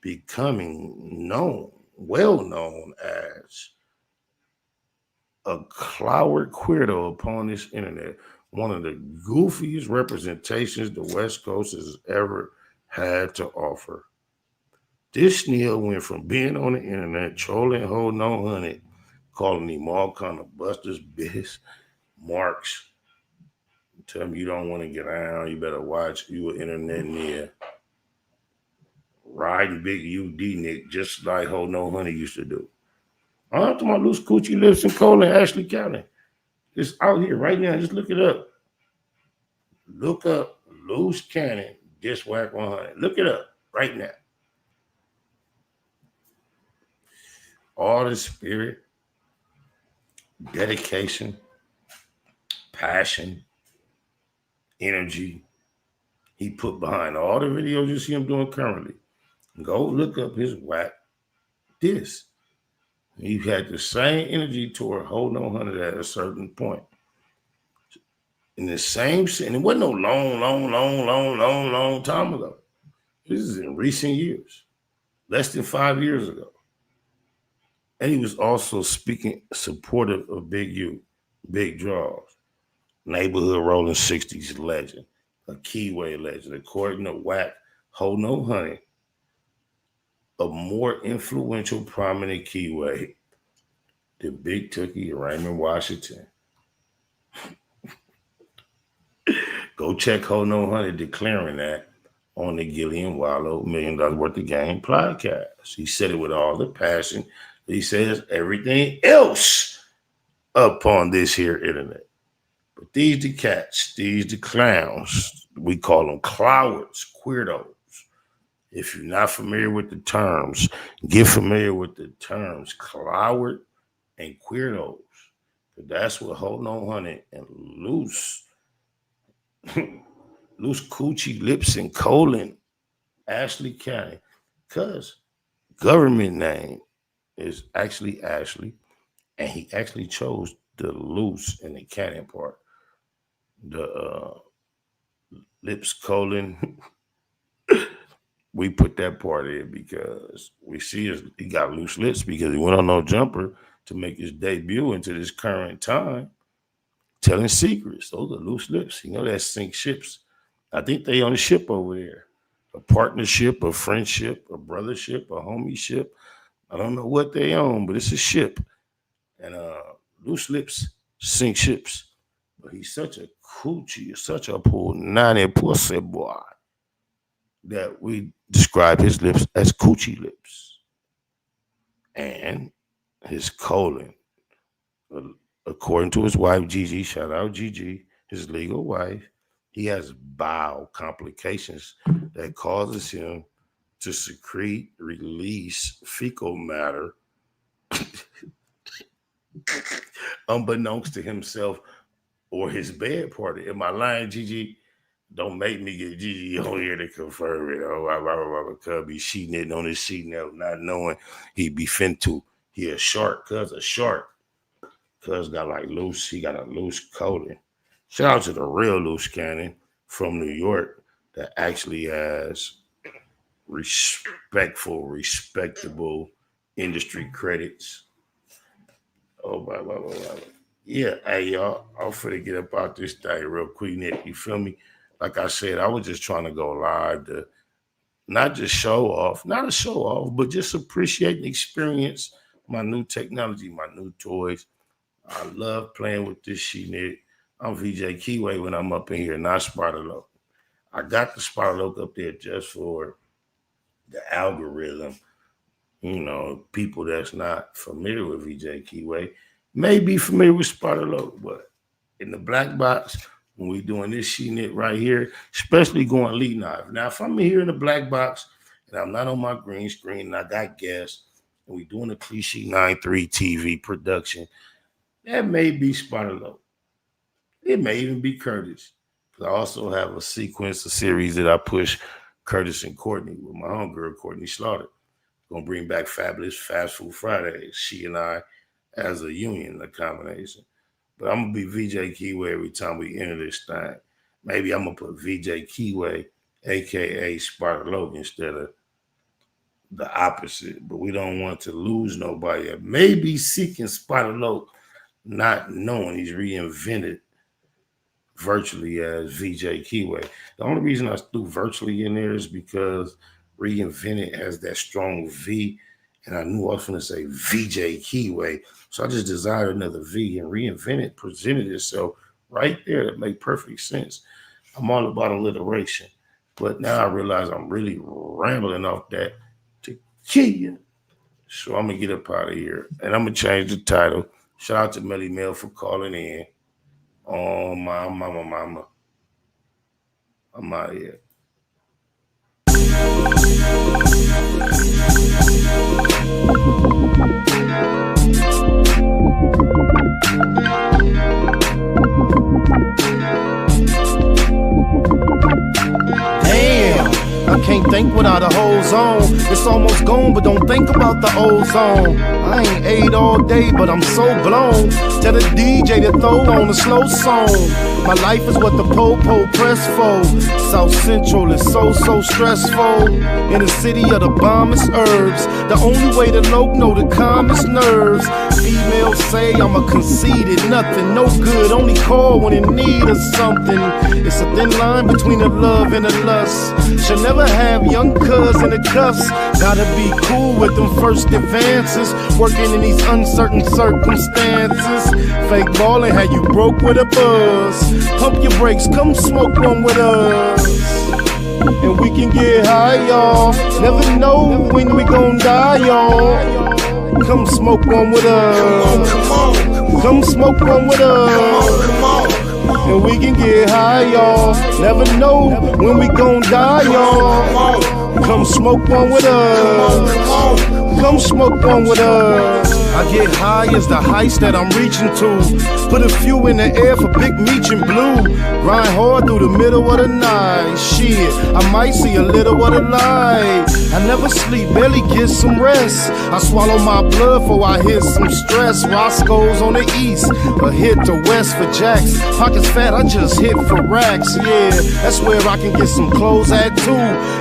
becoming known, well known as a clower queerdo upon this internet. One of the goofiest representations the West Coast has ever had to offer. This Neil went from being on the internet, trolling, holding on honey, calling him all kind of busters, bitch, marks. Tell him you don't want to get out, you better watch you an internet near. Riding big UD Nick, just like Hold No Honey used to do. I'm talking about Loose Coochie Lips and Colon Ashley County. It's out here right now. Just look it up. Look up Loose Cannon, Diss Whack 100. Look it up right now. All the spirit, dedication, passion, energy he put behind all the videos you see him doing currently. Go look up his whack diss. He had the same energy toward Hold No 100 at a certain point. In the same, and it wasn't no long time ago. This is in recent years, less than 5 years ago. And he was also speaking supportive of Big U, Big Draws, neighborhood rolling 60s legend, a KIWE legend, according to Whack, Hold No Honey, a more influential, prominent KIWE than Big Tookie and Raymond Washington. Go check Hold No Honey declaring that on the Gillian Wallow $1 Million Worth of Game podcast. He said it with all the passion. He says everything else upon this here internet. But these the cats, these the clowns, we call them cowards, queerdos. If you're not familiar with the terms, get familiar with the terms cloward and queerdos. That's what Hold No Honey and Loose Coochie Lips and Colon Ashley County, because government name is actually Ashley, and he actually chose the loose in the cannon part. The lips colon, we put that part in because we see he got loose lips because he went on no jumper to make his debut into this current time, telling secrets. Those are loose lips. You know that sink ships. I think they on a ship over there. A partnership, a friendship, a brothership, a homieship. I don't know what they own, but it's a ship. And loose lips sink ships. But he's such a coochie, such a punani pussy boy that we describe his lips as coochie lips. And his colon, according to his wife, Gigi, shout out Gigi, his legal wife, he has bowel complications that causes him to secrete, release fecal matter unbeknownst to himself or his bed party. Am I lying, Gigi? Don't make me get Gigi on here to confirm it. Oh, I could be cheating it on his sheet now, not knowing he be fintu. He a shark, cuz a shark. Cuz got like loose, he got a loose coating. Shout out to the real Loose Cannon from New York that actually has respectable industry credits. Oh, blah. Yeah, hey, y'all, I'm finna get up out this thing real quick, Nick. You feel me? Like I said, I was just trying to go live to not just show off, not a show off, but just appreciate and experience my new technology, my new toys. I love playing with this shit, Nick. I'm VJ KIWE when I'm up in here, not Spartalope. I got the Spartalope up there just for the algorithm. You know, people that's not familiar with VJ KIWE may be familiar with Spartalope, but in the black box, when we doing this shit right here, especially going lead knife. Now, if I'm here in the black box and I'm not on my green screen and I got guests and we doing a Cliche 9.3 TV production, that may be Spartalope. It may even be Curtis. I also have a sequence, a series that I push Curtis and Courtney with my homegirl, Courtney Slaughter. Gonna bring back Fabulous Fast Food Fridays. She and I as a union, a combination. But I'm gonna be VJ KIWE every time we enter this thing. Maybe I'm gonna put VJ KIWE, aka Sparta Logan, instead of the opposite. But we don't want to lose nobody. Maybe seeking Sparta Logan, not knowing he's reinvented virtually as VJ KIWE. The only reason I threw virtually in there is because reinvented has that strong V, and I knew I was going to say VJ KIWE. So I just desired another V, and reinvented presented itself right there. That made perfect sense. I'm all about alliteration, but now I realize I'm really rambling off that to kill you. So I'm going to get up out of here, and I'm going to change the title. Shout out to Melly Mel for calling in. Oh, my mama. I'm out of here. Damn, I can't think without a whole zone. It's almost gone, but don't think about the old zone. I ain't ate all day, but I'm so blown. Tell the DJ to throw on a slow song. My life is what the po-po press for. South Central is so stressful. In the city of the bombest herbs. The only way to low know the calmest nerves. Females say I'm a conceited nothing. No good, only call when in need of something. It's a thin line between the love and the lust. Should never have young cuz in the cuffs. Gotta be cool with them first advances. Working in these uncertain circumstances. Fake ballin' had you broke with a buzz. Pump your brakes, come smoke one with us. And we can get high, y'all. Never know when we gon' die, y'all. Come smoke one with us. Come smoke one with us. And we can get high, y'all. Never know when we gon' die, y'all. Come smoke one with us. Come smoke one with us. I get high as the heights that I'm reaching to. Put a few in the air for Big Meech and Blue. Grind hard through the middle of the night. Shit, I might see a little of the light. I never sleep, barely get some rest. I swallow my blood before I hit some stress. Roscoe's on the east, a hit to west for jacks. Pockets fat, I just hit for racks. Yeah, that's where I can get some clothes at too.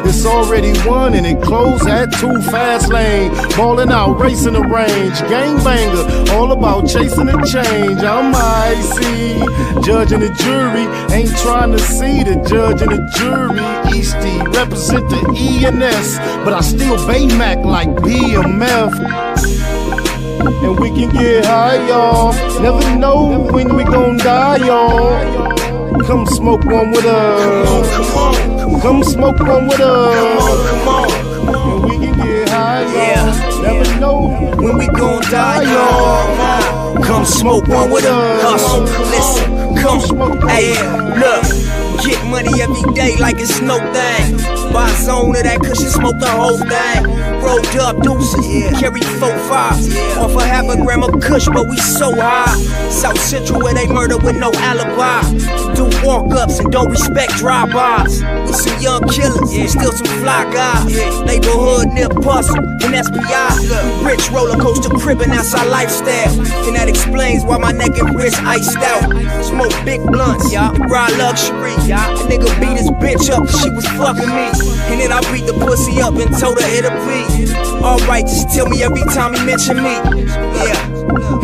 It's already 1 and it closed at 2. Fast lane, ballin' out, racing the range. Gangbanger, all about chasing the change. I'm icy, judge and the jury. Ain't trying to see the judge and the jury. Eastie represent the E&S, but I still Baymac like BMF. And we can get high, y'all. Never know when we gon' die, y'all. Come smoke one with us. Come smoke one with us. And we can get high, y'all. Never know when we gon' die, y'all. Come smoke one with us. Hustle, listen, come smoke. Hey, look. Get money every day like it's no thing. Buy a zone of that cushion, smoke the whole thing. Rolled up deuces, carry 4-5. Off a half a gram of kush, but we so high. South Central where they murder with no alibi. Do walk-ups and don't respect drive-bys. We some young killers, still some fly guys. Neighborhood near Puzzle and SPI. Rich roller coaster cribbing, that's our lifestyle. And that explains why my neck and wrist iced out. Smoke big blunts, ride luxury. A nigga beat his bitch up cause she was fucking me. And then I beat the pussy up and told her it'll be alright, just tell me every time he mention me. Yeah,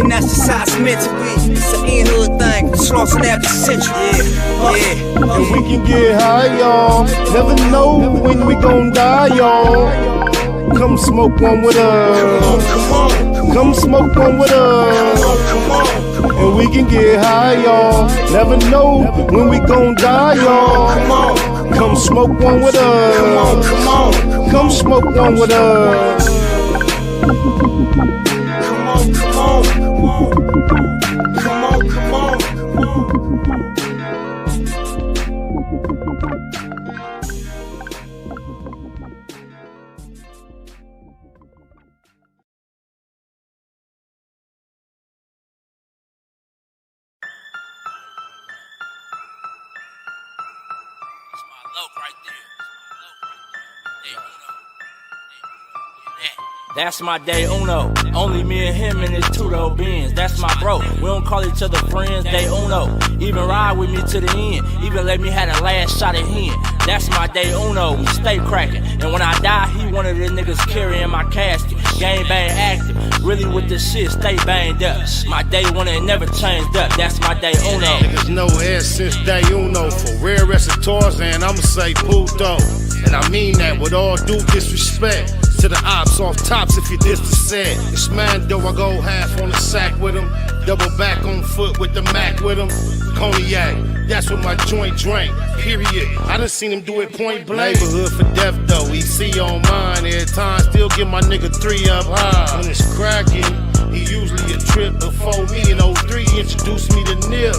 and that's just how it's meant to be. It's an in-hood thing, Slauson after century. Yeah. And we can get high, y'all. Never know when we gon' die, y'all. Come smoke one with us. Come smoke one with us. And we can get high, y'all. Never know when we gon' die, y'all. Come smoke one with us. Come smoke one with us. Come on, come on. Come on, come on. That's my day uno. Only me and him in his two-door Benz. That's my bro. We don't call each other friends, day uno. Even ride with me to the end. Even let me have the last shot at him. That's my day uno. We stay cracking. And when I die, he one of the niggas carrying my casket. Game bang active. Really with the shit, stay banged up. My day one ain't never changed up. That's my day uno. Niggas know air since day uno. For rare recitors, and I'ma say puto. And I mean that with all due disrespect to the ops off tops if you diss the set. It's man though, I go half on the sack with him. Double back on foot with the Mac with him. Cognac, that's what my joint drank, period. I done seen him do it point blank. Neighborhood for death though, EC on mine. Every time, still give my nigga 3 up high. When it's cracking, he usually a trip before me. In 03, introduced me to Nip.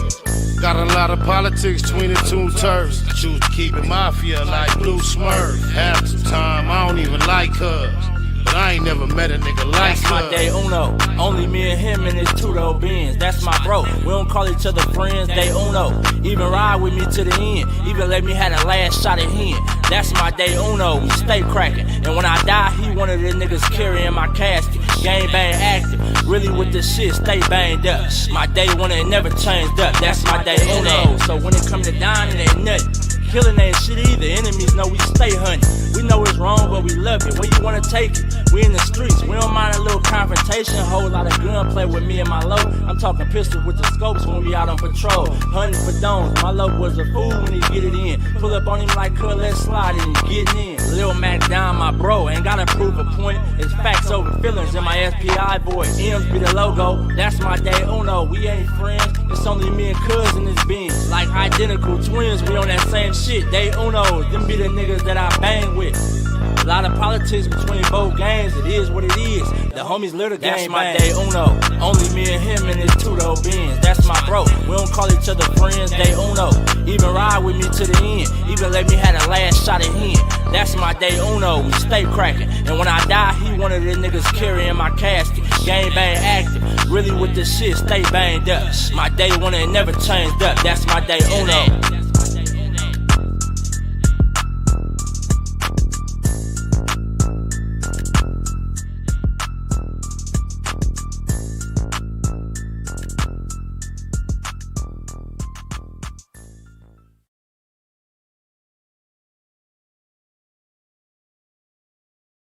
Got a lot of politics between the two turfs. Choose to keep it mafia like Blue Smurf. Half the time, I don't even like her. But I ain't never met a nigga like That's my day uno. Only me and him in his two-door Benz. That's my bro. We don't call each other friends, day uno. Even ride with me to the end. Even let me have the last shot at him. That's my day uno. We stay cracking. And when I die, he one of the niggas carrying my casket. Game bang active. Really with the shit, stay banged up. My day one ain't never changed up. That's my day uno. So when it come to dying, it ain't nothing. Killing ain't shit either. Enemies know we stay hunting. We know it's wrong, but we love it. Where you wanna take it? We in the streets. We don't mind a little confrontation. Whole lot of gunplay with me and my low. I'm talking pistol with the scopes when we out on patrol. Hunting for domes. My low was a fool when he get it in. Pull up on him like cuz, let's slide in. Getting in. Lil Mac down my bro. Ain't gotta prove a point. It's facts over feelings in my SPI voice. M's be the logo. That's my day uno. We ain't friends. It's only me and cuz in this Benz. Like identical twins. We on that same shit. Day uno. Them be the niggas that I bang with. A lot of politics between both games, it is what it is. The homies live the game. That's my day uno. Only me and him in his two-door Benz. That's my bro. We don't call each other friends, day uno. Even ride with me to the end. Even let me have the last shot at him. That's my day uno. We stay cracking. And when I die, he one of the niggas carrying my casket. Game bang active. Really with the shit, stay banged up. My day one ain't never changed up. That's my day uno.